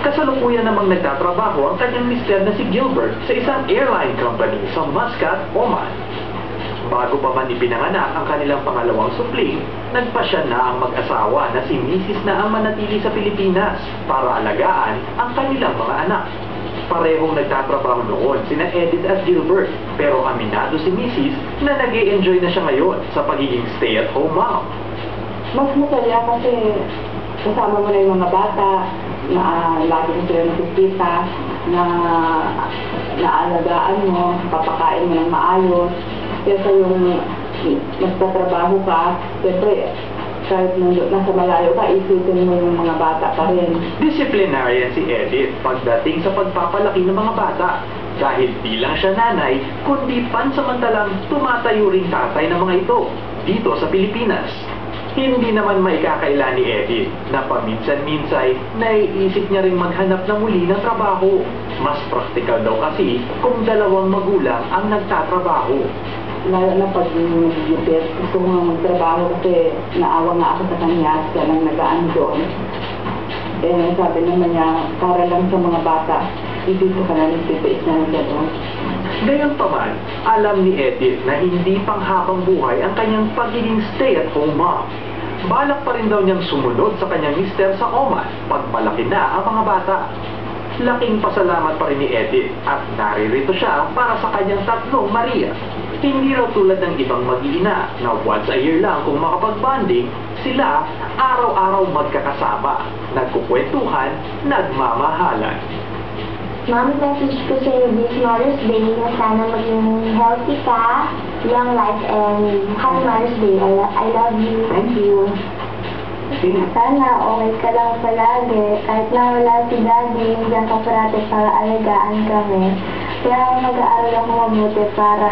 Kasalukuyan namang nagtatrabaho ang kanyang mister na si Gilbert sa isang airline company sa Muscat, Oman. Bago pa man ipinanganak ang kanilang pangalawang supling, nagpasya na ang mag-asawa na si Mrs. na ang manatili sa Pilipinas para alagaan ang kanilang mga anak. Parehong nagtatrabaho noon sina Edith at Gilbert, pero aminado si Mrs. na nag-e-enjoy na siya ngayon sa pagiging stay-at-home mom. Mas masaya kasi kasama mo na yung mga bata, na lagi mo sila nakikita, na naalagaan mo, papakain mo ng maayos. Kesa yung magtatrabaho ka, siyempre, kahit nasa malayo ka, isipin mo yung mga bata pa rin. Disciplinarian si Edith pagdating sa pagpapalaki ng mga bata. Dahil di lang siya nanay, kundi pansamantalang tumatayo ring tatay ng mga ito dito sa Pilipinas. Hindi naman maikakaila ni Edith na paminsan-minsay naiisip niya ring maghanap na muli ng trabaho. Mas praktikal daw kasi kung dalawang magulang ang nagtatrabaho. Lalo na pag nag-gipit, gusto ko nga magtrabaho kasi naawa nga ako sa kanya at siya lang nagaan doon. Eh, sabi naman niya, para lang sa mga bata, hindi ko ka na nagtitiis na siya doon. Gayunpaman, alam ni Edith na hindi panghabang buhay ang kanyang pagiging stay-at-home mom. Balak pa rin daw niyang sumunod sa kanyang mister sa Oman pag malaki na ang mga bata. Laking pasalamat pa rin ni Edith at naririto siya para sa kanyang tatlong Maria. Hindi raw tulad ng ibang mag-iina na once a year lang kung makapag-bonding, sila araw-araw magkakasama, nagkukwentuhan, nagmamahalan. Mom, message ko sa'yo this Mother's Day na sana maging healthy ka, long life, and happy Mother's Day. I love you. Thank you. Sana okay ka lang palagi. Kahit na wala si Daddy, nandiyan ka parati para alagaan kami. Kaya mag-aaral ako mabuti para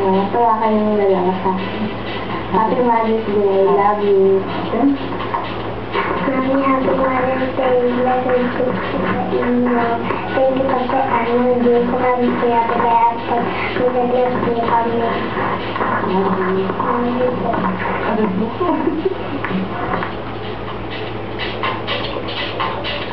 matuwa kayong dalawa sa akin. Happy Mother's Day. I love you. Mami, happy Mother's Day. Message ko sa inyo. Thank you kasi hindi ko kami kaya pag minaglas niyo kami. Ano